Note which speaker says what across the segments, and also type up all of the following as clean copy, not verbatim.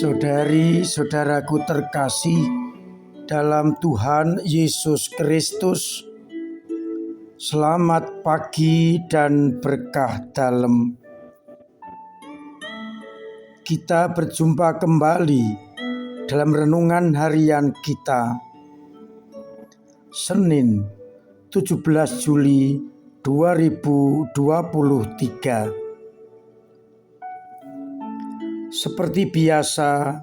Speaker 1: Saudari-saudaraku terkasih dalam Tuhan Yesus Kristus, selamat pagi dan berkah dalam. Kita berjumpa kembali dalam renungan harian kita, Senin 17 Juli 2023. Seperti biasa,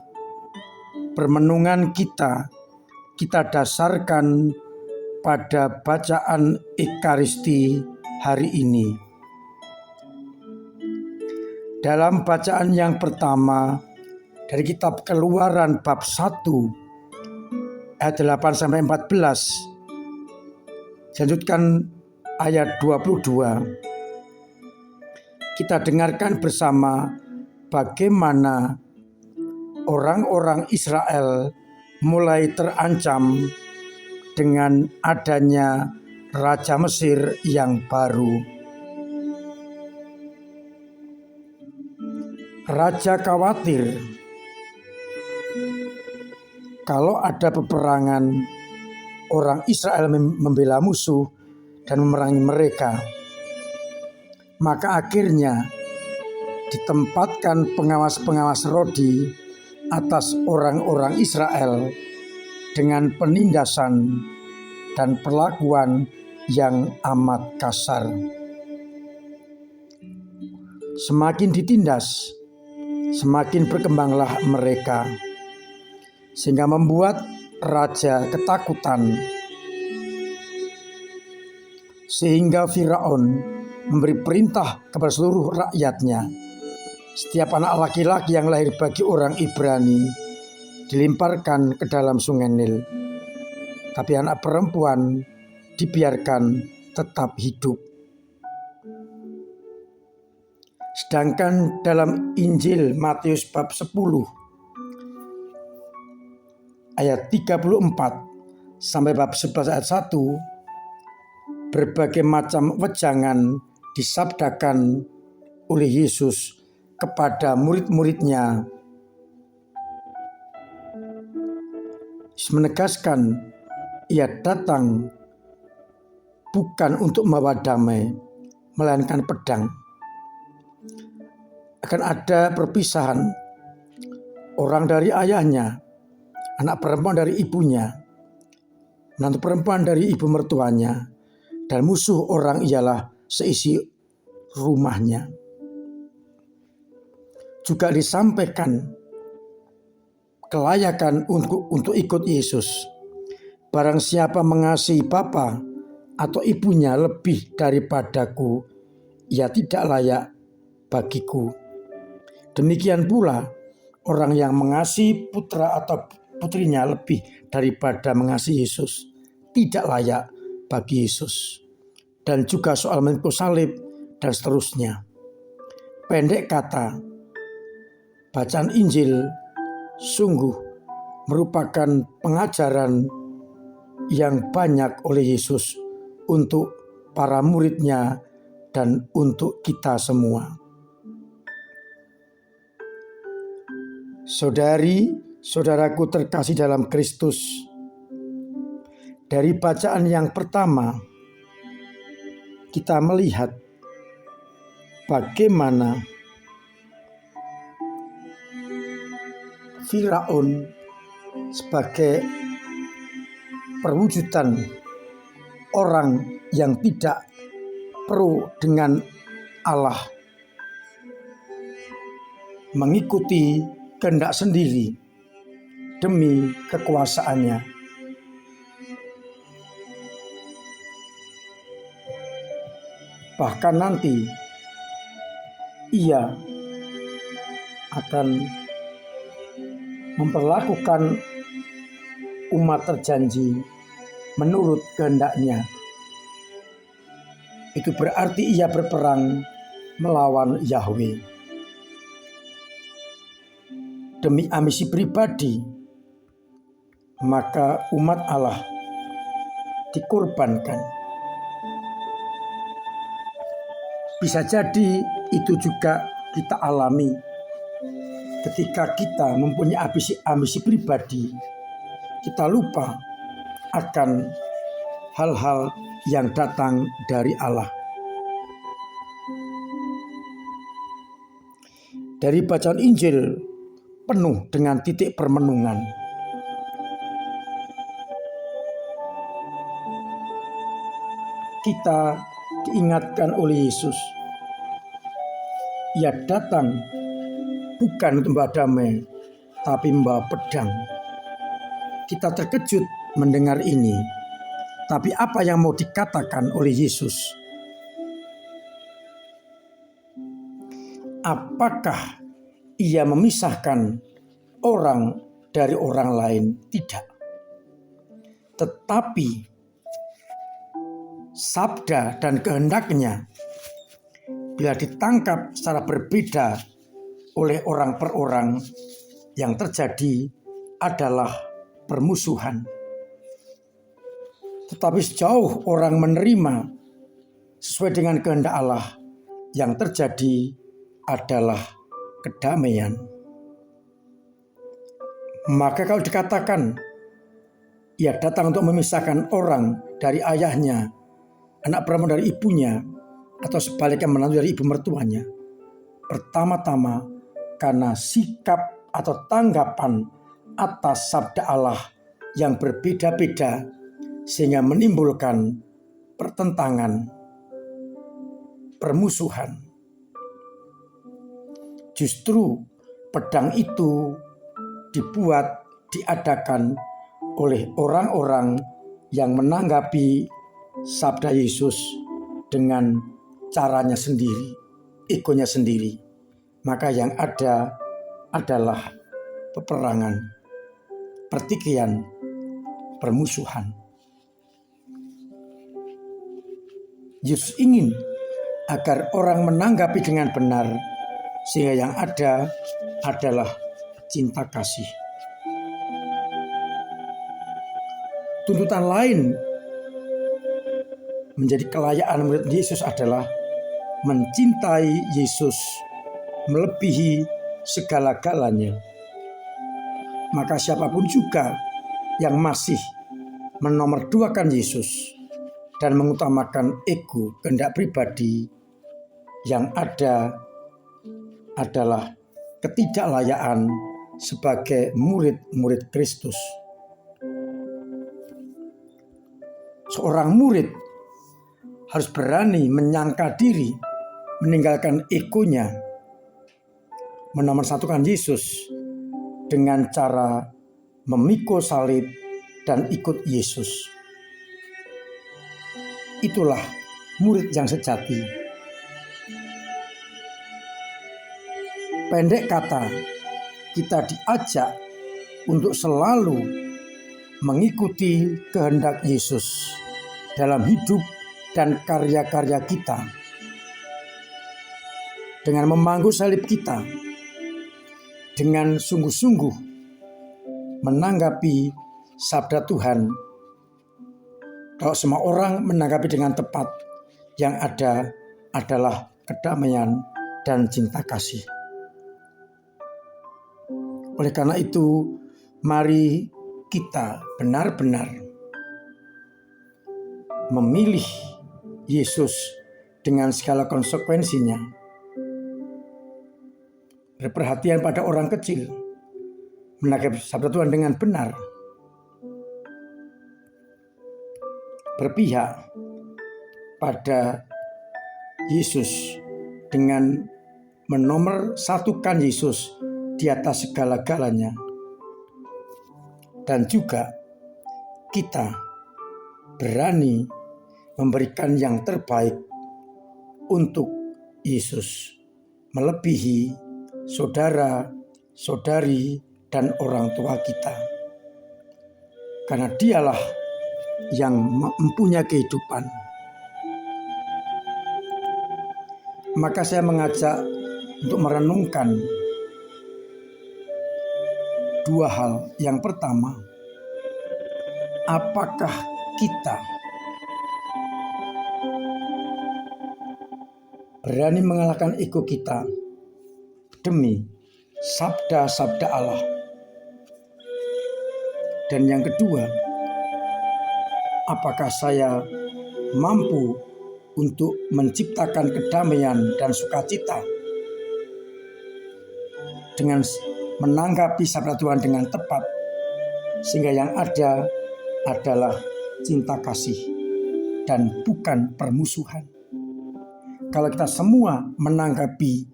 Speaker 1: permenungan kita dasarkan pada bacaan Ekaristi hari ini. Dalam bacaan yang pertama dari kitab Keluaran bab 1 ayat 8-14, dilanjutkan ayat 22. Kita dengarkan bersama bagaimana orang-orang Israel mulai terancam dengan adanya Raja Mesir yang baru. Raja khawatir kalau ada peperangan, orang Israel membela musuh dan memerangi mereka. Maka akhirnya ditempatkan pengawas-pengawas rodi atas orang-orang Israel dengan penindasan dan perlakuan yang amat kasar. Semakin ditindas, semakin berkembanglah mereka, sehingga membuat raja ketakutan. Sehingga Firaun memberi perintah kepada seluruh rakyatnya, setiap anak laki-laki yang lahir bagi orang Ibrani dilemparkan ke dalam sungai Nil, tapi anak perempuan dibiarkan tetap hidup. Sedangkan dalam Injil Matius bab 10 ayat 34 sampai bab 11 ayat 1, berbagai macam wejangan disabdakan oleh Yesus kepada murid-muridnya, menegaskan ia datang bukan untuk membawa damai, melainkan pedang. Akan ada perpisahan, orang dari ayahnya, anak perempuan dari ibunya, menantu perempuan dari ibu mertuanya, dan musuh orang ialah seisi rumahnya. Juga disampaikan kelayakan untuk ikut Yesus. Barang siapa mengasihi bapa atau ibunya lebih daripadaku, ia tidak layak bagiku. Demikian pula orang yang mengasihi putra atau putrinya lebih daripada mengasihi Yesus, tidak layak bagi Yesus. Dan juga soal memikul salib dan seterusnya. Pendek kata, bacaan Injil sungguh merupakan pengajaran yang banyak oleh Yesus untuk para muridnya dan untuk kita semua. Saudari-saudaraku terkasih dalam Kristus, dari bacaan yang pertama kita melihat bagaimana Firaun sebagai perwujudan orang yang tidak pro dengan Allah, mengikuti kehendak sendiri demi kekuasaannya. Bahkan nanti ia akan memperlakukan umat terjanji menurut kehendaknya. Itu berarti ia berperang melawan Yahweh. Demi ambisi pribadi, maka umat Allah dikorbankan. Bisa jadi itu juga kita alami ketika kita mempunyai ambisi pribadi, kita lupa akan hal-hal yang datang dari Allah. Dari bacaan Injil penuh dengan titik permenungan. Kita diingatkan oleh Yesus. Ia datang bukan untuk membawa damai, tapi membawa pedang. Kita terkejut mendengar ini. Tapi apa yang mau dikatakan oleh Yesus? Apakah ia memisahkan orang dari orang lain? Tidak. Tetapi sabda dan kehendaknya bila ditangkap secara berbeda oleh orang per orang, yang terjadi adalah permusuhan. Tetapi sejauh orang menerima sesuai dengan kehendak Allah, yang terjadi adalah kedamaian. Maka kalau dikatakan ia datang untuk memisahkan orang dari ayahnya, anak perempuan dari ibunya, atau sebaliknya menantu dari ibu mertuanya, pertama-tama karena sikap atau tanggapan atas sabda Allah yang berbeda-beda, sehingga menimbulkan pertentangan, permusuhan. Justru pedang itu diadakan oleh orang-orang yang menanggapi sabda Yesus dengan caranya sendiri, egonya sendiri. Maka yang ada adalah peperangan, pertikaian, permusuhan. Yesus ingin agar orang menanggapi dengan benar, sehingga yang ada adalah cinta kasih. Tuntutan lain menjadi kelayaan murid Yesus adalah mencintai Yesus melebihi segala-galanya. Maka siapapun juga yang masih menomorduakan Yesus dan mengutamakan ego, kehendak pribadi, yang ada adalah ketidaklayaan sebagai murid-murid Kristus. Seorang murid harus berani menyangka diri, meninggalkan egonya, menomorsatukan Yesus dengan cara memikul salib dan ikut Yesus. Itulah murid yang sejati. Pendek kata, kita diajak untuk selalu mengikuti kehendak Yesus dalam hidup dan karya-karya kita, dengan memangku salib kita, dengan sungguh-sungguh menanggapi sabda Tuhan. Kalau semua orang menanggapi dengan tepat, yang ada adalah kedamaian dan cinta kasih. Oleh karena itu, mari kita benar-benar memilih Yesus dengan segala konsekuensinya. Berperhatian pada orang kecil, menanggapi sabda Tuhan dengan benar, berpihak pada Yesus dengan menomorsatukan Yesus di atas segala-galanya. Dan juga kita berani memberikan yang terbaik untuk Yesus, melebihi saudara, saudari, dan orang tua kita. Karena dialah yang mempunyai kehidupan. Maka saya mengajak untuk merenungkan dua hal. Yang pertama, apakah kita berani mengalahkan ego kita demi sabda-sabda Allah. Dan yang kedua, apakah saya mampu untuk menciptakan kedamaian dan sukacita dengan menanggapi sabda Tuhan dengan tepat, sehingga yang ada adalah cinta kasih dan bukan permusuhan. Kalau kita semua menanggapi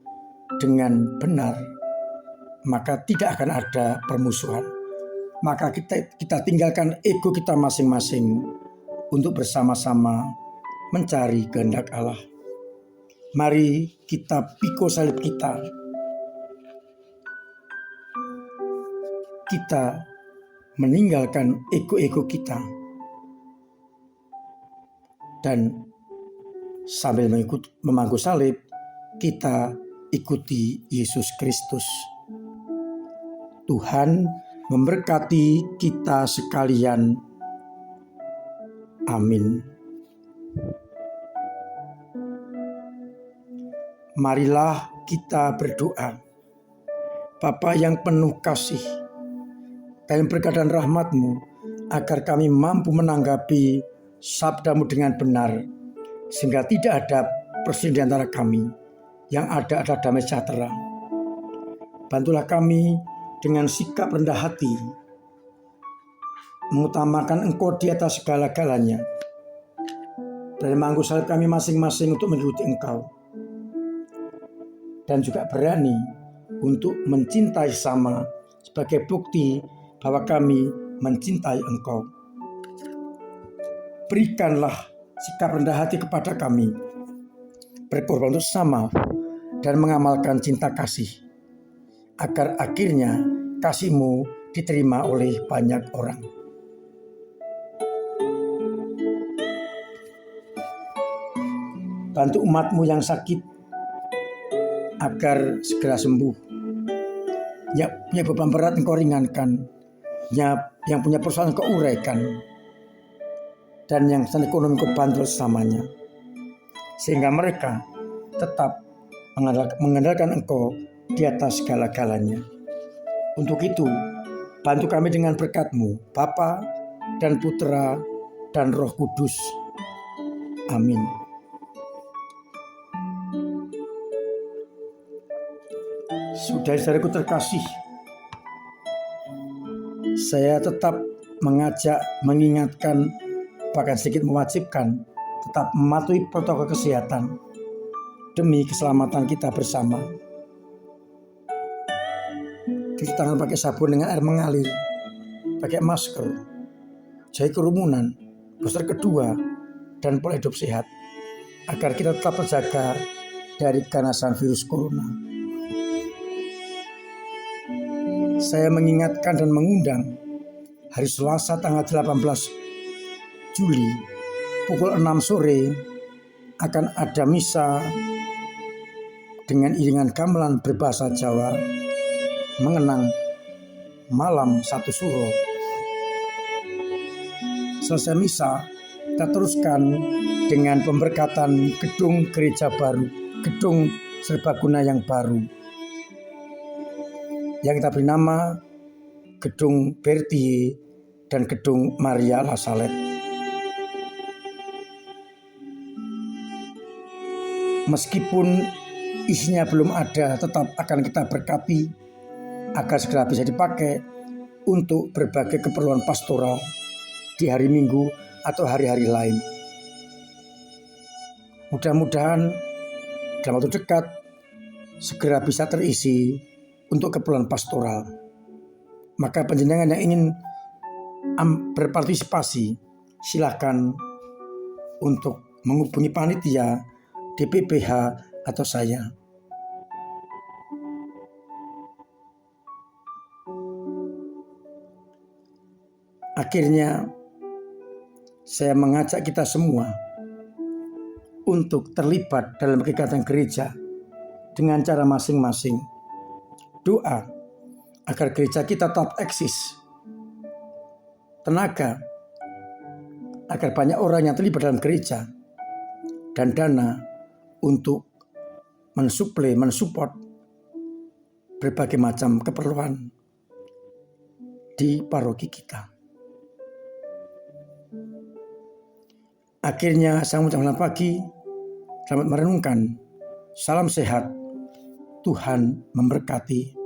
Speaker 1: dengan benar, maka tidak akan ada permusuhan. Maka kita tinggalkan ego kita masing-masing untuk bersama-sama mencari kehendak Allah. Mari kita pikul salib kita. Kita meninggalkan ego-ego kita. Dan sambil memangku salib, kita ikuti Yesus Kristus. Tuhan memberkati kita sekalian. Amin. Marilah kita berdoa. Bapa yang penuh kasih, dalam berkat dan rahmat-Mu, agar kami mampu menanggapi sabda-Mu dengan benar, sehingga tidak ada perselisihan di antara kami. Yang ada adalah damai sejahtera. Bantulah kami dengan sikap rendah hati, mengutamakan Engkau di atas segala-galanya, dan memangku salib kami masing-masing untuk mengikuti Engkau, dan juga berani untuk mencintai sama sebagai bukti bahwa kami mencintai Engkau. Berikanlah sikap rendah hati kepada kami, berkorban untuk sama dan mengamalkan cinta kasih, agar akhirnya kasih-Mu diterima oleh banyak orang. Bantu umat-Mu yang sakit agar segera sembuh. Yang beban berat Engkau ringankan, yang punya persoalan Engkau uraikan, dan yang secara ekonomi Engkau bantu sesamanya, sehingga mereka tetap mengandalkan Engkau di atas segala-galanya. Untuk itu, bantu kami dengan berkat-Mu, Bapa dan Putra dan Roh Kudus. Amin. Saudara-saudaraku terkasih, saya tetap mengajak, mengingatkan, bahkan sedikit mewajibkan tetap mematuhi protokol kesehatan demi keselamatan kita bersama. Cuci tangan pakai sabun dengan air mengalir, pakai masker, jauhi kerumunan, booster kedua, dan pola hidup sehat, agar kita tetap terjaga dari ganasan virus corona. Saya mengingatkan dan mengundang hari Selasa tanggal 18 Juli pukul 6 sore akan ada misa dengan iringan gamelan berbahasa Jawa mengenang malam 1 Suro. Selesai misa, kita teruskan dengan pemberkatan gedung gereja baru, gedung serbaguna yang baru, yang kita beri nama Gedung Bertie dan Gedung Maria La Salette. Meskipun isinya belum ada, tetap akan kita berkati agar segera bisa dipakai untuk berbagai keperluan pastoral di hari Minggu atau hari-hari lain. Mudah-mudahan dalam waktu dekat segera bisa terisi untuk keperluan pastoral. Maka panjenengan yang ingin berpartisipasi, silakan untuk menghubungi panitia, DPPH atau saya. Akhirnya saya mengajak kita semua untuk terlibat dalam kegiatan gereja dengan cara masing-masing. Doa agar gereja kita tetap eksis. Tenaga agar banyak orang yang terlibat dalam gereja. Dan dana untuk mensupport berbagai macam keperluan di paroki kita. Akhirnya sang menjelang pagi, selamat merenungkan. Salam sehat, Tuhan memberkati.